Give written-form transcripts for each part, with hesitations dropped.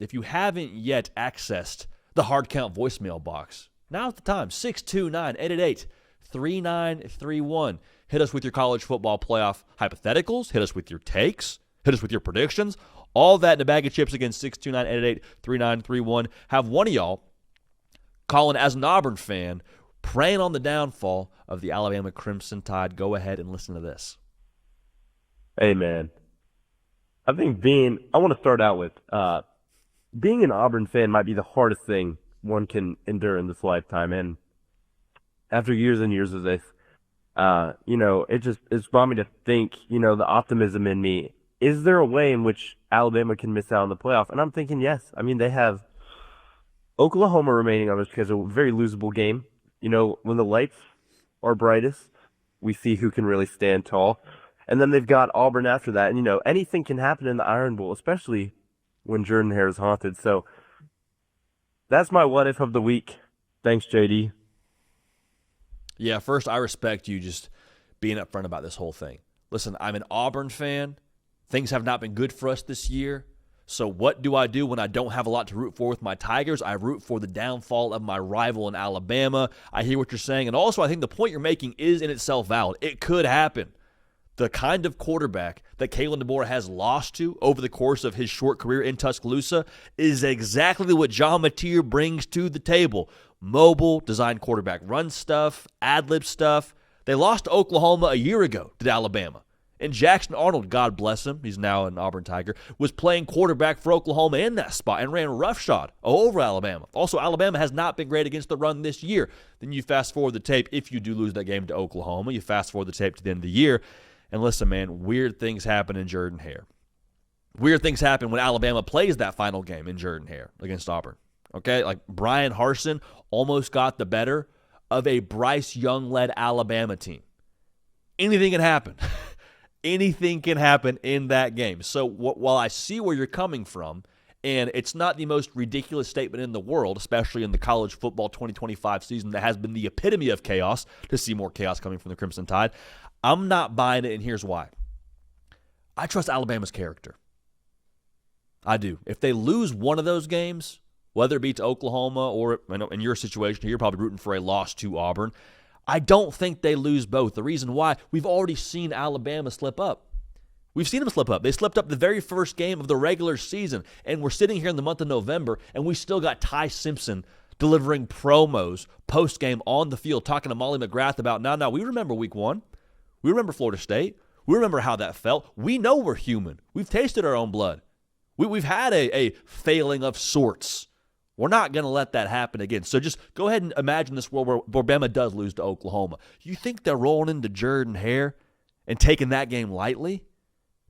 if you haven't yet accessed the Hard Count voicemail box, now's the time. 629-888-3931. Hit us with your college football playoff hypotheticals. Hit us with your takes. Hit us with your predictions. All that in a bag of chips. Again, 629-888-3931. Have one of y'all calling as an Auburn fan, praying on the downfall of the Alabama Crimson Tide. Go ahead and listen to this. Hey, man. I want to start out with, being an Auburn fan might be the hardest thing one can endure in this lifetime. And after years and years of this, it's brought me to think, the optimism in me. Is there a way in which Alabama can miss out on the playoff? And I'm thinking, yes. I mean, they have Oklahoma remaining on this because of a very losable game. When the lights are brightest, we see who can really stand tall. And then they've got Auburn after that. And, anything can happen in the Iron Bowl, especially when Jordan-Hare is haunted. So that's my what if of the week. Thanks, JD. Yeah, first, I respect you just being upfront about this whole thing. Listen, I'm an Auburn fan. Things have not been good for us this year. So what do I do when I don't have a lot to root for with my Tigers? I root for the downfall of my rival in Alabama. I hear what you're saying. And also, I think the point you're making is in itself valid. It could happen. The kind of quarterback that Kalen DeBoer has lost to over the course of his short career in Tuscaloosa is exactly what John Mateer brings to the table. Mobile, design quarterback, run stuff, ad-lib stuff. They lost to Oklahoma a year ago to Alabama. And Jackson Arnold, God bless him, he's now an Auburn Tiger, was playing quarterback for Oklahoma in that spot and ran roughshod over Alabama. Also, Alabama has not been great against the run this year. Then you fast forward the tape, if you do lose that game to Oklahoma, you fast forward the tape to the end of the year. And listen, man, weird things happen in Jordan-Hare. Weird things happen when Alabama plays that final game in Jordan-Hare against Auburn. Okay, like Brian Harsin almost got the better of a Bryce Young-led Alabama team. Anything can happen. Anything can happen in that game. So while I see where you're coming from, and it's not the most ridiculous statement in the world, especially in the college football 2025 season that has been the epitome of chaos, to see more chaos coming from the Crimson Tide, I'm not buying it, and here's why. I trust Alabama's character. I do. If they lose one of those games, whether it be to Oklahoma or in your situation here, you're probably rooting for a loss to Auburn, I don't think they lose both. The reason why, we've already seen Alabama slip up. We've seen them slip up. They slipped up the very first game of the regular season, and we're sitting here in the month of November, and we still got Ty Simpson delivering promos post-game on the field, talking to Molly McGrath about, now, we remember week one. We remember Florida State. We remember how that felt. We know we're human. We've tasted our own blood. We've had a failing of sorts. We're not going to let that happen again. So just go ahead and imagine this world where Bama does lose to Oklahoma. You think they're rolling into Jordan-Hare and taking that game lightly?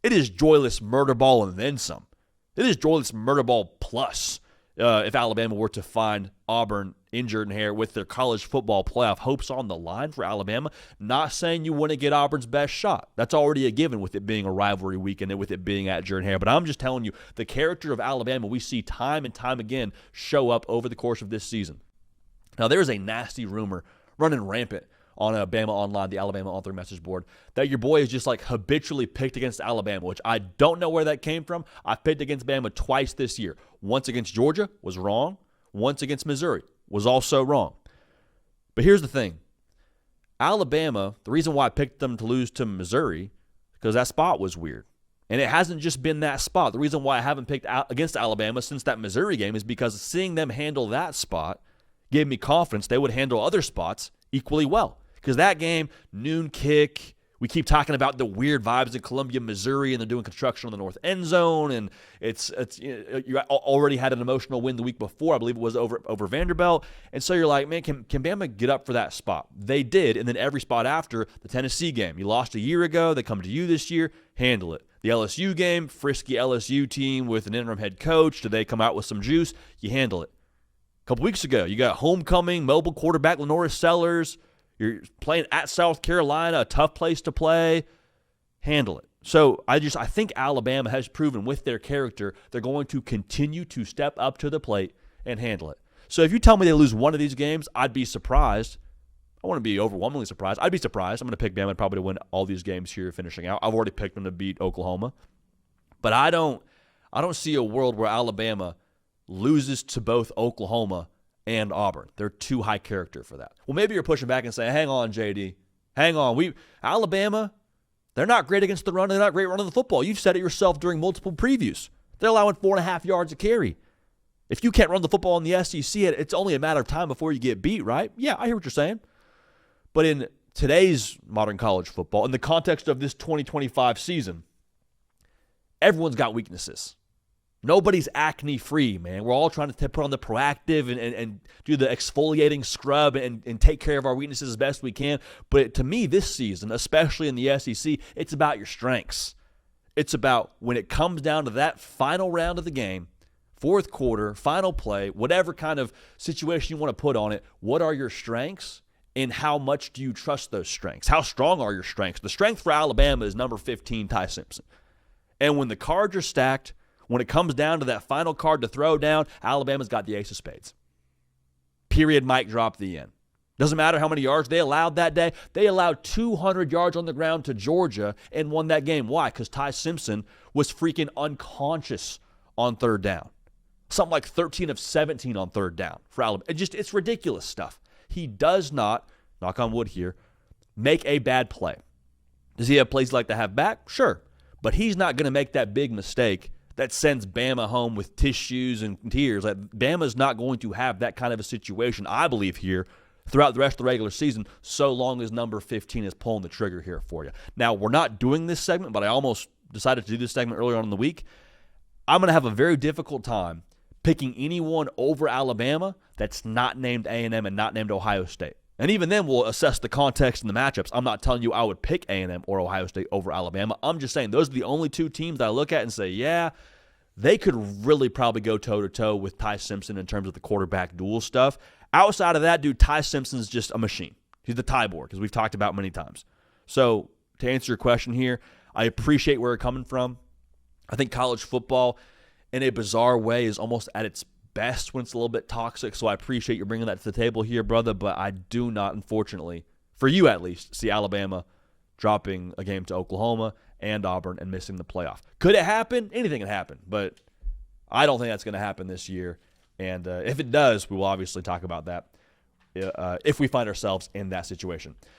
It is joyless murder ball and then some. It is joyless murder ball plus if Alabama were to find Auburn in Jordan-Hare with their college football playoff hopes on the line for Alabama. Not saying you want to get Auburn's best shot. That's already a given with it being a rivalry weekend and with it being at Jordan-Hare. But I'm just telling you, the character of Alabama we see time and time again show up over the course of this season. Now, there is a nasty rumor running rampant on Bama Online, the Alabama Author message board, that your boy is just like habitually picked against Alabama, which I don't know where that came from. I've picked against Bama twice this year. Once against Georgia, was wrong. Once against Missouri, was also wrong. But here's the thing. Alabama, the reason why I picked them to lose to Missouri, because that spot was weird. And it hasn't just been that spot. The reason why I haven't picked against Alabama since that Missouri game is because seeing them handle that spot gave me confidence they would handle other spots equally well. Because that game, noon kick, we keep talking about the weird vibes in Columbia, Missouri, and they're doing construction on the north end zone, and you already had an emotional win the week before. I believe it was over Vanderbilt. And so you're like, man, can Bama get up for that spot? They did, and then every spot after, the Tennessee game. You lost a year ago. They come to you this year. Handle it. The LSU game, frisky LSU team with an interim head coach. Do they come out with some juice? You handle it. A couple weeks ago, you got homecoming, mobile quarterback Lenora Sellers. You're playing at South Carolina, a tough place to play. Handle it. So I think Alabama has proven with their character they're going to continue to step up to the plate and handle it. So if you tell me they lose one of these games, I'd be surprised. I want to be overwhelmingly surprised. I'd be surprised. I'm going to pick Bama probably to win all these games here finishing out. I've already picked them to beat Oklahoma. But I don't see a world where Alabama loses to both Oklahoma and Auburn. They're too high character for that. Well, maybe you're pushing back and saying, hang on, JD. Hang on. Alabama, they're not great against the run. They're not great running the football. You've said it yourself during multiple previews. They're allowing 4.5 yards a carry. If you can't run the football in the SEC, it's only a matter of time before you get beat, right? Yeah, I hear what you're saying. But in today's modern college football, in the context of this 2025 season, everyone's got weaknesses. Nobody's acne-free, man. We're all trying to put on the proactive and do the exfoliating scrub and take care of our weaknesses as best we can. But to me, this season, especially in the SEC, it's about your strengths. It's about when it comes down to that final round of the game, fourth quarter, final play, whatever kind of situation you want to put on it, what are your strengths and how much do you trust those strengths? How strong are your strengths? The strength for Alabama is number 15, Ty Simpson. And when the cards are stacked, when it comes down to that final card to throw down, Alabama's got the ace of spades. Period, mic drop, the end. Doesn't matter how many yards they allowed that day. They allowed 200 yards on the ground to Georgia and won that game. Why? Because Ty Simpson was freaking unconscious on third down. Something like 13 of 17 on third down for Alabama. It's ridiculous stuff. He does not, knock on wood here, make a bad play. Does he have plays like to have back? Sure. But he's not going to make that big mistake that sends Bama home with tissues and tears. Like, Bama's not going to have that kind of a situation, I believe, here throughout the rest of the regular season, so long as number 15 is pulling the trigger here for you. Now, we're not doing this segment, but I almost decided to do this segment earlier on in the week. I'm going to have a very difficult time picking anyone over Alabama that's not named A&M and not named Ohio State. And even then, we'll assess the context and the matchups. I'm not telling you I would pick A&M or Ohio State over Alabama. I'm just saying those are the only two teams that I look at and say, yeah, they could really probably go toe-to-toe with Ty Simpson in terms of the quarterback duel stuff. Outside of that, dude, Ty Simpson's just a machine. He's the Tyborg, as we've talked about many times. So to answer your question here, I appreciate where you're coming from. I think college football, in a bizarre way, is almost at its best when it's a little bit toxic, so I appreciate you bringing that to the table here, brother, but I do not, unfortunately, for you at least, see Alabama dropping a game to Oklahoma and Auburn and missing the playoff. Could it happen? Anything can happen, but I don't think that's going to happen this year, and if it does, we will obviously talk about that if we find ourselves in that situation.